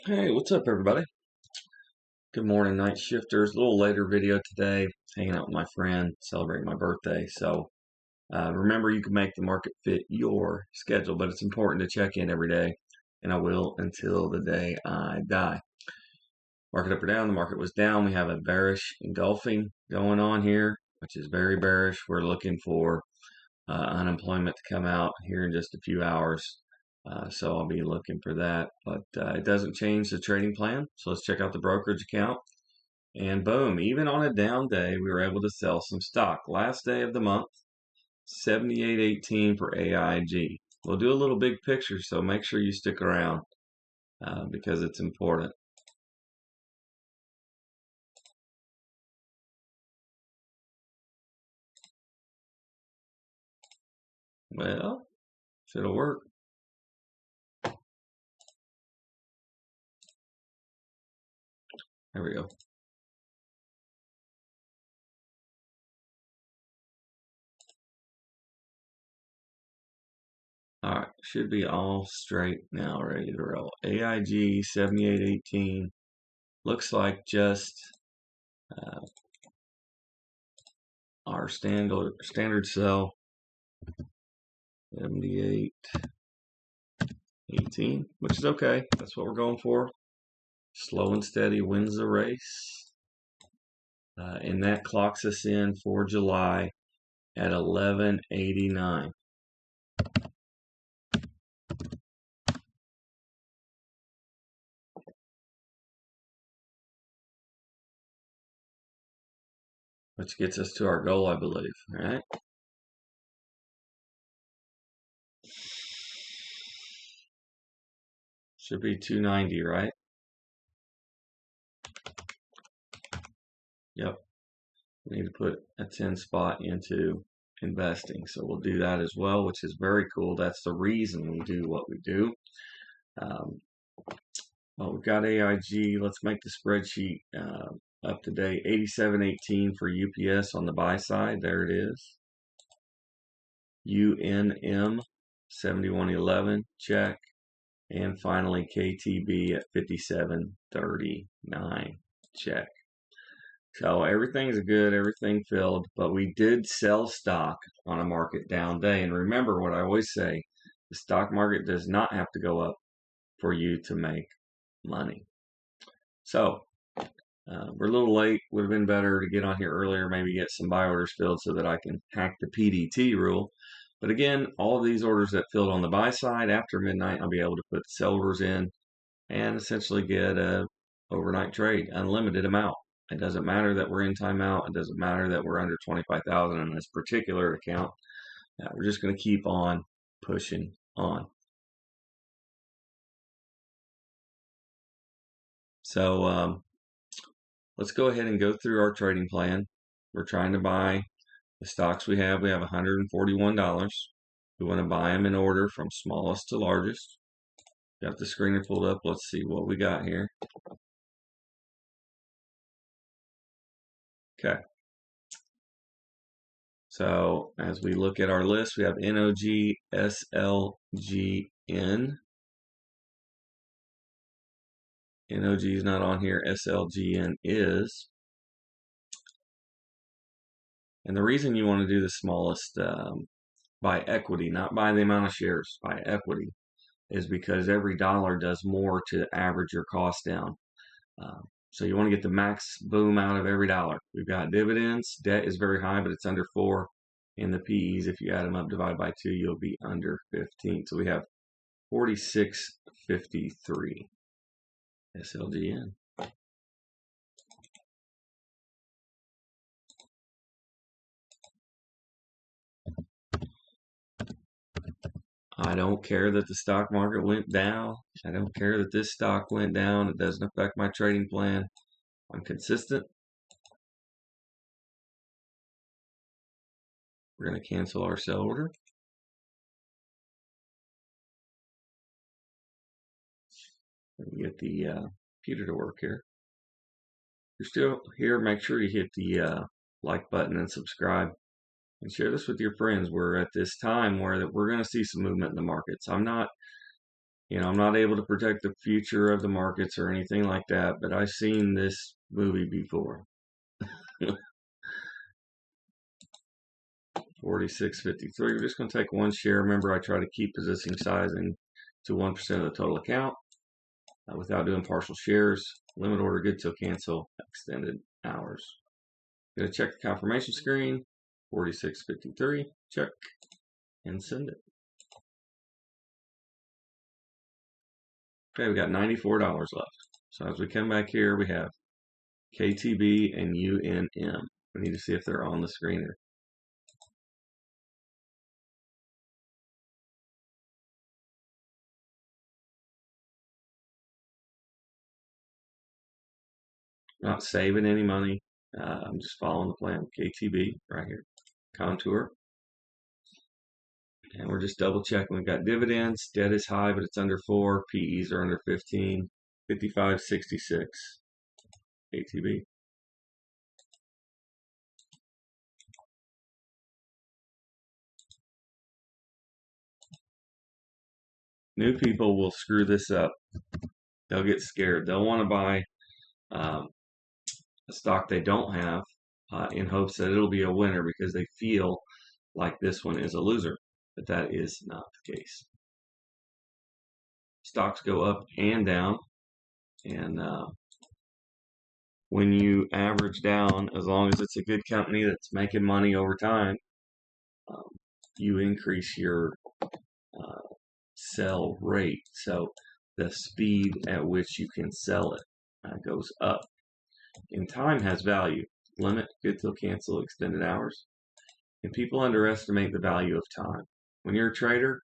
Hey, what's up, everybody? Good morning, night shifters. A little later video today. Hanging out with my friend, celebrating my birthday. So remember, you can make the market fit your schedule, but it's important to check in every day, and I will until the day I die. Market up or down? The market was down. We have a bearish engulfing going on here, which is very bearish. We're looking for unemployment to come out here in just a few hours. So I'll be looking for that, but it doesn't change the trading plan. So let's check out the brokerage account. And boom, even on a down day, we were able to sell some stock. Last day of the month, 78.18 for AIG. We'll do a little big picture, so make sure you stick around because it's important. Well, if it'll work. There we go. All right, should be all straight now, ready to roll. AIG 78.18 looks like just our standard sell 78.18, which is okay. That's what we're going for. Slow and steady wins the race. And that clocks us in for July at 11.89. Which gets us to our goal, I believe. All right. Should be 290, right? Yep. We need to put a 10 spot into investing. So we'll do that as well, which is very cool. That's the reason we do what we do. Well, we've got AIG. Let's make the spreadsheet up to date. 87.18 for UPS on the buy side. There it is. UNM 71.11. Check. And finally, KTB at 57.39. Check. So everything's good, everything filled, but we did sell stock on a market down day. And remember what I always say, the stock market does not have to go up for you to make money. So we're a little late. Would have been better to get on here earlier, maybe get some buy orders filled so that I can hack the PDT rule. But again, all of these orders that filled on the buy side after midnight, I'll be able to put the sell orders in and essentially get a overnight trade, unlimited amount. It doesn't matter that we're in timeout. It doesn't matter that we're under 25,000 in this particular account. We're just going to keep on pushing on. So let's go ahead and go through our trading plan. We're trying to buy the stocks we have. We have $141. We want to buy them in order from smallest to largest. Got the screener pulled up. Let's see what we got here. Okay. So as we look at our list, we have NOG, SLGN. NOG is not on here. SLGN is. And the reason you want to do the smallest by equity, not by the amount of shares, by equity, is because every dollar does more to average your cost down. So you want to get the max boom out of every dollar. We've got dividends. Debt is very high, but it's under 4. And the PEs, if you add them up, divide by 2, you'll be under 15. So we have 46.53 SLGN. I don't care that the stock market went down. I don't care that this stock went down. It doesn't affect my trading plan. I'm consistent. We're going to cancel our sell order. Let me get the computer to work here. If you're still here, make sure you hit the like button and subscribe. And share this with your friends. We're at this time where we're going to see some movement in the markets. I'm not You know, I'm not able to protect the future of the markets or anything like that, but I've seen this movie before. 46.53. We're just going to take one share. Remember, I try to keep position sizing to 1% of the total account without doing partial shares. Limit order good till cancel. Extended hours. Going to check the confirmation screen. 46.53. Check and send it. Okay, we got $94 left. So as we come back here, we have KTB and UNM. We need to see if they're on the screener. Not saving any money. I'm just following the plan. KTB right here. Contour. And we're just double checking. We've got dividends. Debt is high, but it's under 4. PEs are under 15. 55.66. KTB. New people will screw this up. They'll get scared. They'll want to buy a stock they don't have in hopes that it'll be a winner because they feel like this one is a loser. But that is not the case. Stocks go up and down, and when you average down, as long as it's a good company that's making money over time, you increase your sell rate. So the speed at which you can sell it goes up. And time has value. Limit, good till cancel, extended hours. And people underestimate the value of time. When you're a trader,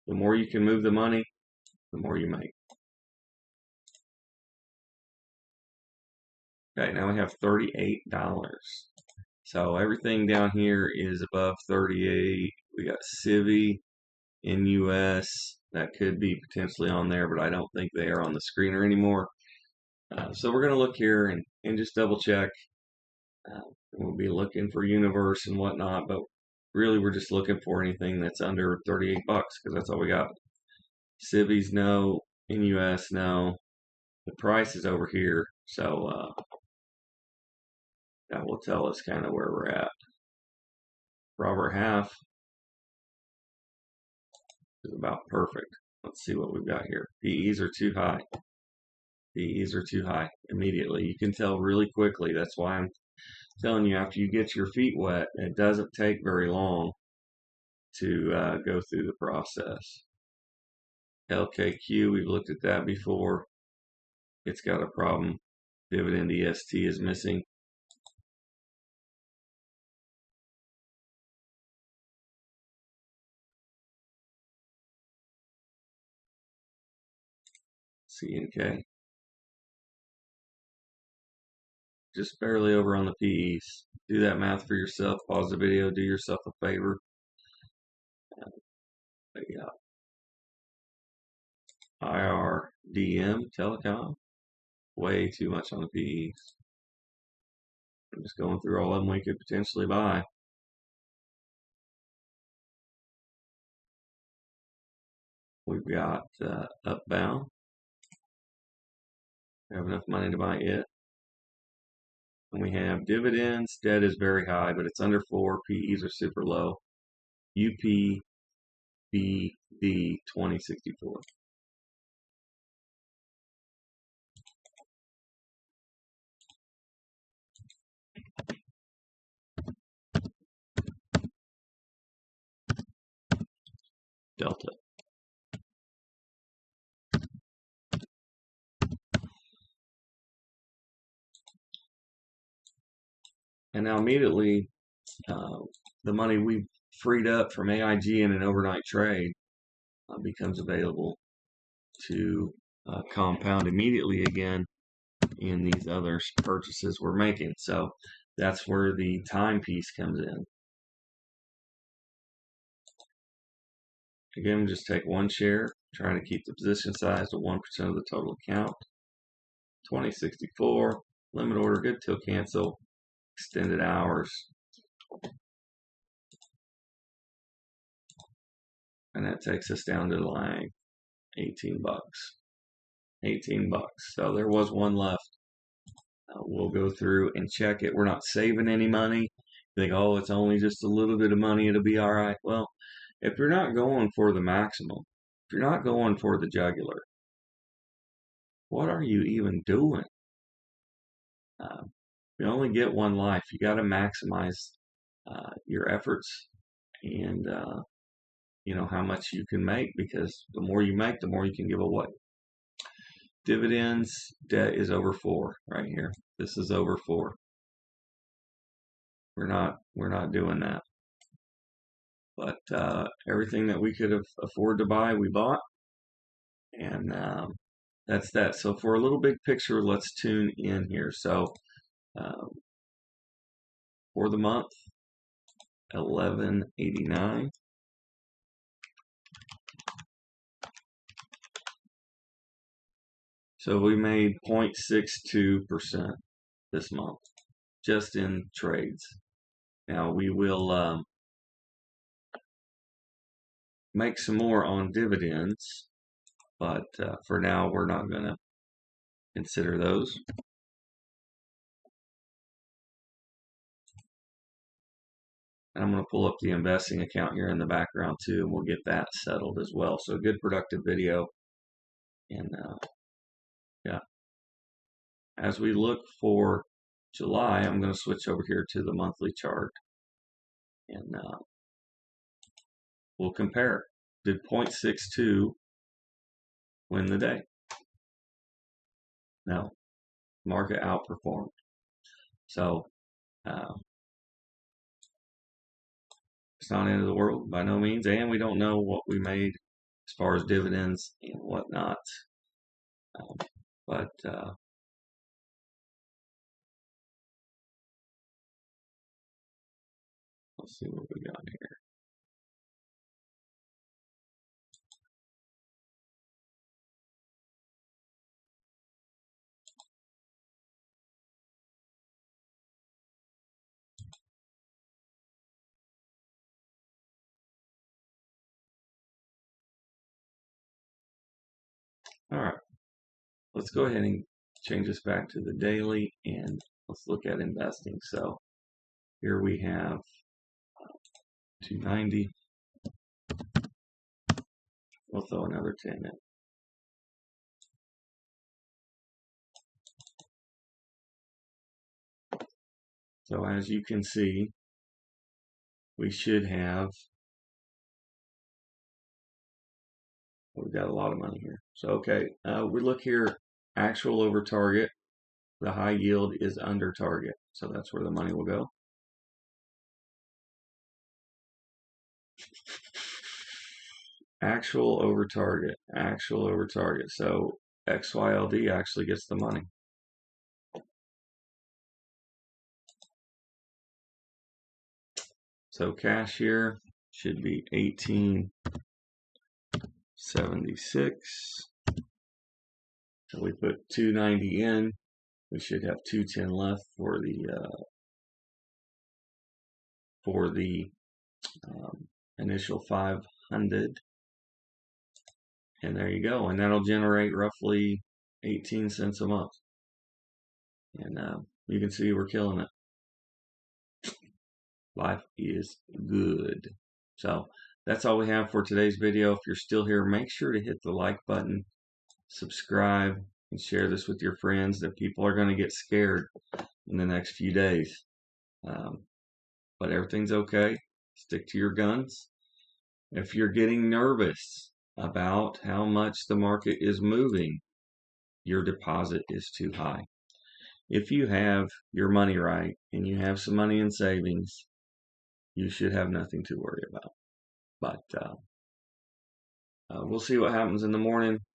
the more you can move the money, the more you make. Okay, now we have $38. So everything down here is above 38. We got Civi, NUS, that could be potentially on there, but I don't think they are on the screener anymore. So we're going to look here and just double check. We'll be looking for Universe and whatnot, but really we're just looking for anything that's under 38 bucks because that's all we got. Civi's no, NUS no. The price is over here, so that will tell us kind of where we're at. Robert Half is about perfect. Let's see what we've got here. PEs are too high. PEs are too high immediately. You can tell really quickly. That's why I'm telling you, after you get your feet wet, it doesn't take very long to go through the process. LKQ, we've looked at that before. It's got a problem. Dividend EST is missing. CNK. Just barely over on the PEs. Do that math for yourself. Pause the video. Do yourself a favor. But yeah. IRDM Telecom. Way too much on the PEs. I'm just going through all of them we could potentially buy. We've got Upbound. We have enough money to buy it. And we have dividends. Debt is very high, but it's under 4. PEs are super low. UPBD 2064. Delta. And now immediately, the money we've freed up from AIG in an overnight trade becomes available to compound immediately again in these other purchases we're making. So that's where the time piece comes in. Again, just take one share, trying to keep the position size to 1% of the total account. 2064, limit order good till cancel, extended hours. And that takes us down to the line. 18 bucks. 18 bucks. So there was one left. We'll go through and check it. We're not saving any money. You think, oh, it's only just a little bit of money, it'll be all right. Well, if you're not going for the maximum, if you're not going for the jugular, what are you even doing? You only get one life. You got to maximize your efforts and you know how much you can make, because the more you make, the more you can give away. Dividends, debt is over 4 right here. This is over 4. We're not doing that. But everything that we could afford to buy, we bought, and that's that. So for a little big picture, let's tune in here. So for the month, 1189. So we made 0.62% this month, just in trades. Now we will make some more on dividends, but for now we're not going to consider those. And I'm going to pull up the investing account here in the background too, and we'll get that settled as well. So good productive video. And yeah, as we look for July, I'm going to switch over here to the monthly chart, and we'll compare. Did 0.62 win the day? No, market outperformed. So it's not the end of the world by no means, and we don't know what we made as far as dividends and whatnot. But let's see what we got here. All right, let's go ahead and change this back to the daily, and let's look at investing. So here we have 290. We'll throw another 10 in. So as you can see, we should have, we've got a lot of money here. So okay, we look here, actual over target. The high yield is under target, so that's where the money will go. Actual over target, actual over target. So XYLD actually gets the money. So cash here should be 1876. So we put 290 in. We should have 210 left for the initial 500. And there you go. And that'll generate roughly 18 cents a month. And you can see we're killing it. Life is good. So that's all we have for today's video. If you're still here, make sure to hit the like button, subscribe, and share this with your friends. That people are going to get scared in the next few days. But everything's okay. Stick to your guns. If you're getting nervous about how much the market is moving, your deposit is too high. If you have your money right and you have some money in savings, you should have nothing to worry about. But we'll see what happens in the morning.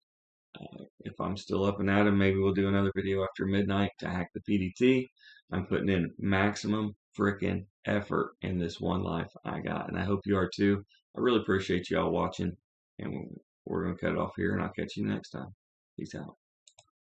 If I'm still up and at 'em, maybe we'll do another video after midnight to hack the PDT. I'm putting in maximum freaking effort in this one life I got, and I hope you are too. I really appreciate y'all watching, and we're going to cut it off here, and I'll catch you next time. Peace out.